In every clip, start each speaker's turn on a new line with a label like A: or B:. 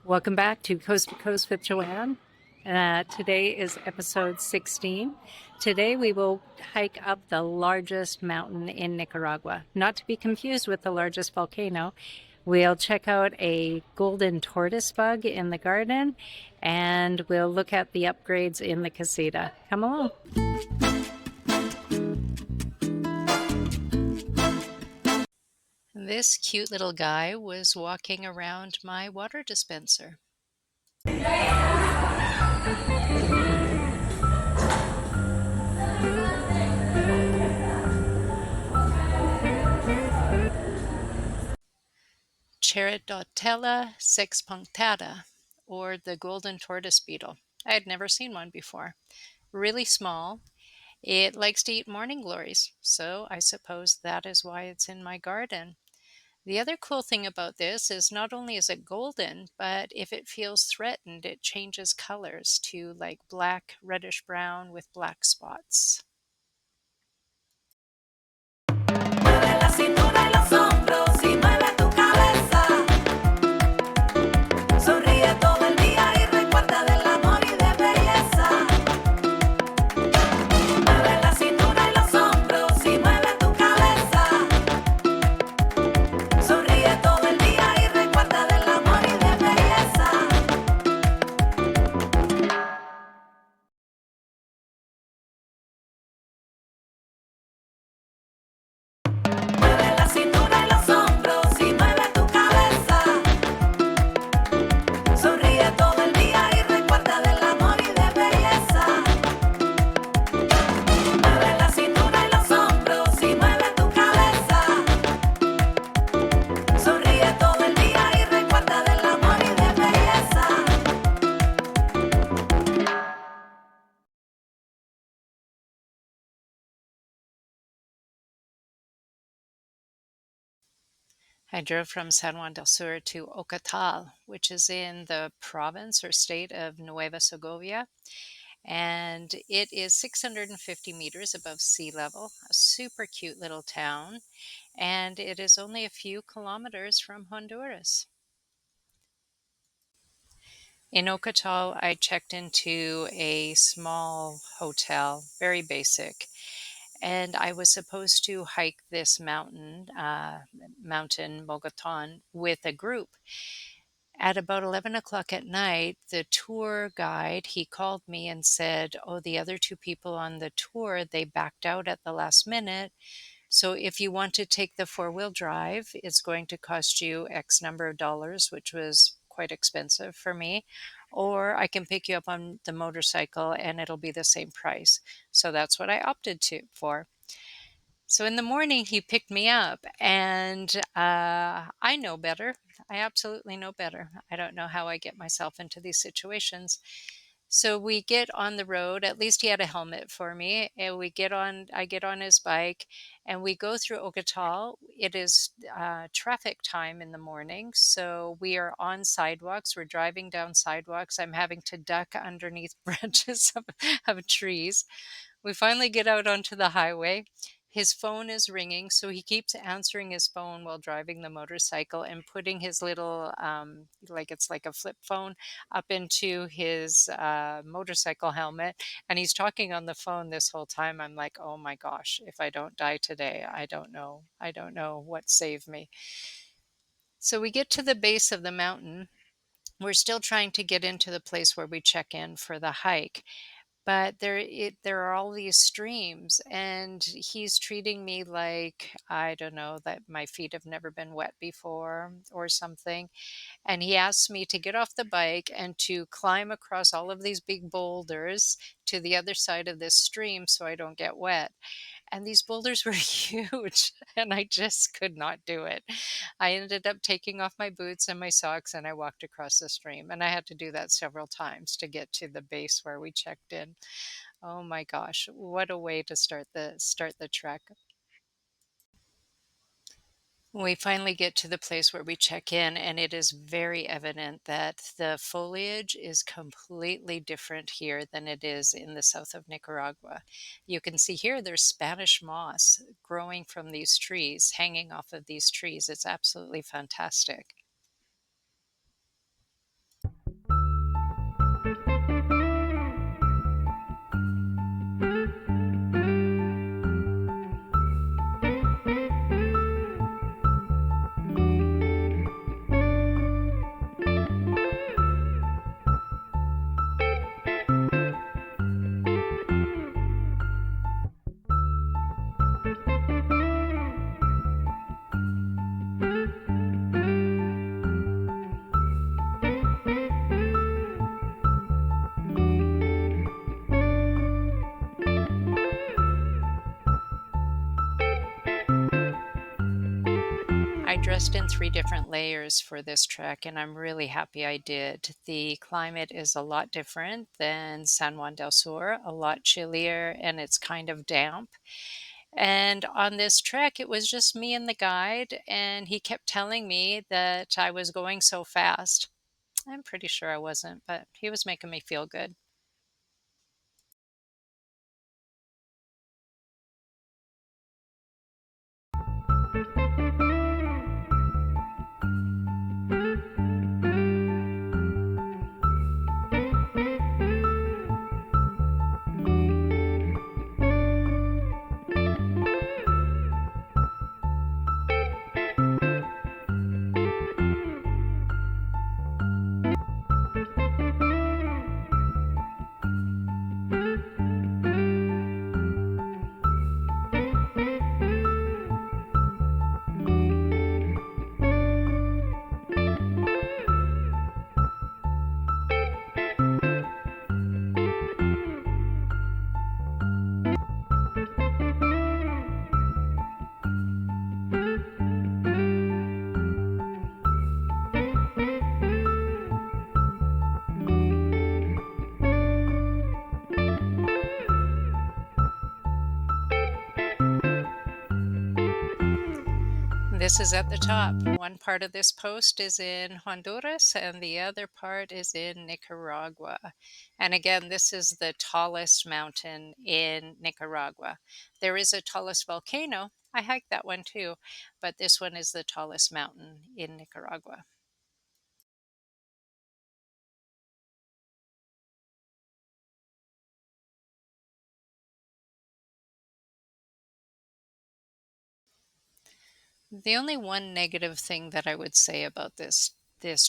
A: Welcome back to Coast to Coast with Joanne. Today is episode 16. Today we will hike up the largest mountain in Nicaragua, not to be confused with the largest volcano. We'll check out a golden tortoise bug in the garden, and we'll look at the upgrades in the casita. Come along. This cute little guy was walking around my water dispenser. Ceratotella sexpunctata, or the golden tortoise beetle. I had never seen one before. Really small. It likes to eat morning glories, so I suppose that is why it's in my garden. The other cool thing about this is not only is it golden, but if it feels threatened, it changes colors to like black, reddish brown with black spots.
B: Mueve la cintura y los hombros y mueve tu cabeza. Sonríe todo el día y recuerda del amor y de belleza. Mueve la cintura y los hombros y mueve tu cabeza. Sonríe todo el día y recuerda del amor y de belleza. Mueve la cintura y los hombros y mueve tu cabeza. Sonríe todo el día y recuerda del amor y de belleza. Mueve la cintura y los hombros y mueve tu cabeza. Sonríe todo el día y recuerda del amor y de belleza.
A: I drove from San Juan del Sur to Ocotal, which is in the province or state of Nueva Segovia, and it is 650 meters above sea level, a super cute little town, and it is only a few kilometers from Honduras. In Ocotal, I checked into a small hotel, very basic, and I was supposed to hike this mountain Mogotón, with a group. At about 11 o'clock at night, the tour guide, he called me and said, oh, the other two people on the tour, they backed out at the last minute. So if you want to take the four-wheel drive, it's going to cost you X number of dollars, which was quite expensive for me. Or I can pick you up on the motorcycle and it'll be the same price. So that's what I opted for. So in the morning, he picked me up, and I know better. I absolutely know better. I don't know how I get myself into these situations. So we get on the road. At least he had a helmet for me. And I get on his bike, and we go through Ocotal. It is traffic time in the morning. So we are on sidewalks. We're driving down sidewalks. I'm having to duck underneath branches of trees. We finally get out onto the highway. His phone is ringing, so he keeps answering his phone while driving the motorcycle and putting his little, like it's like a flip phone, up into his motorcycle helmet. And he's talking on the phone this whole time. I'm like, oh my gosh, if I don't die today, I don't know. I don't know what saved me. So we get to the base of the mountain. We're still trying to get into the place where we check in for the hike, but there are all these streams, and he's treating me like, I don't know, that my feet have never been wet before or something. And he asks me to get off the bike and to climb across all of these big boulders to the other side of this stream so I don't get wet. And these boulders were huge, and I just could not do it. I ended up taking off my boots and my socks, and I walked across the stream. And I had to do that several times to get to the base where we checked in. Oh my gosh, what a way to start the trek. We finally get to the place where we check in, and it is very evident that the foliage is completely different here than it is in the south of Nicaragua. You can see here there's Spanish moss growing from these trees, hanging off of these trees. It's absolutely fantastic. I dressed in 3 different layers for this trek, and I'm really happy I did. The climate is a lot different than San Juan del Sur, a lot chillier, and it's kind of damp. And on this trek, it was just me and the guide, and he kept telling me that I was going so fast. I'm pretty sure I wasn't, but he was making me feel good. This is at the top. One part of this post is in Honduras and the other part is in Nicaragua. And again, this is the tallest mountain in Nicaragua. There is a tallest volcano. I hiked that one too, but this one is the tallest mountain in Nicaragua. The only one negative thing that I would say about this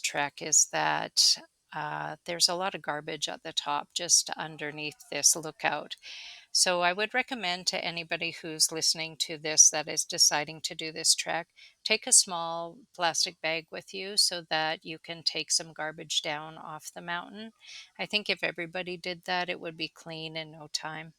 A: trek is that there's a lot of garbage at the top, just underneath this lookout. So I would recommend to anybody who's listening to this that is deciding to do this trek, take a small plastic bag with you so that you can take some garbage down off the mountain. I think if everybody did that, it would be clean in no time.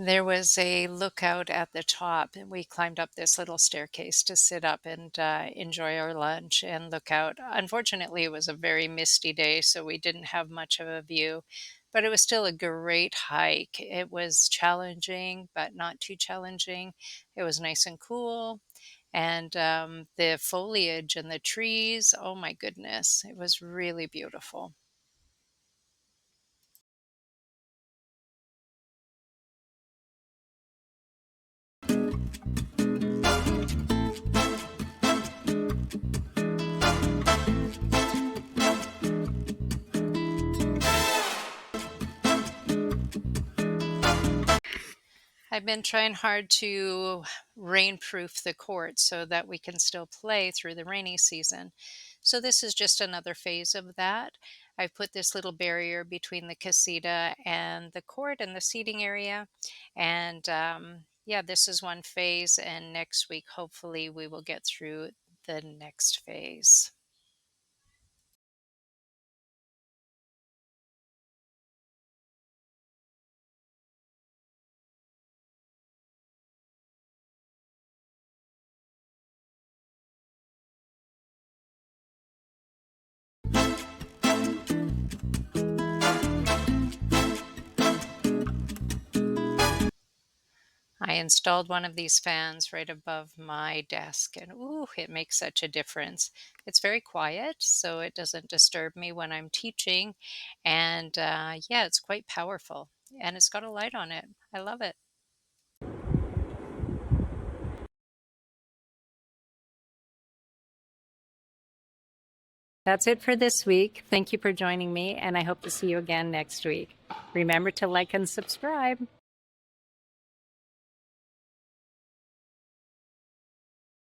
A: There was a lookout at the top, and we climbed up this little staircase to sit up and enjoy our lunch and look out. Unfortunately, it was a very misty day, so we didn't have much of a view, but it was still a great hike. It was challenging, but not too challenging. It was nice and cool, and the foliage and the trees, oh my goodness, it was really beautiful. I've been trying hard to rainproof the court so that we can still play through the rainy season. So this is just another phase of that. I've put this little barrier between the casita and the court and the seating area. And yeah, this is one phase. And next week, hopefully, we will get through the next phase. I installed one of these fans right above my desk, and ooh, it makes such a difference. It's very quiet, so it doesn't disturb me when I'm teaching. And yeah, it's quite powerful, and it's got a light on it. I love it. That's it for this week. Thank you for joining me, and I hope to see you again next week. Remember to like and subscribe.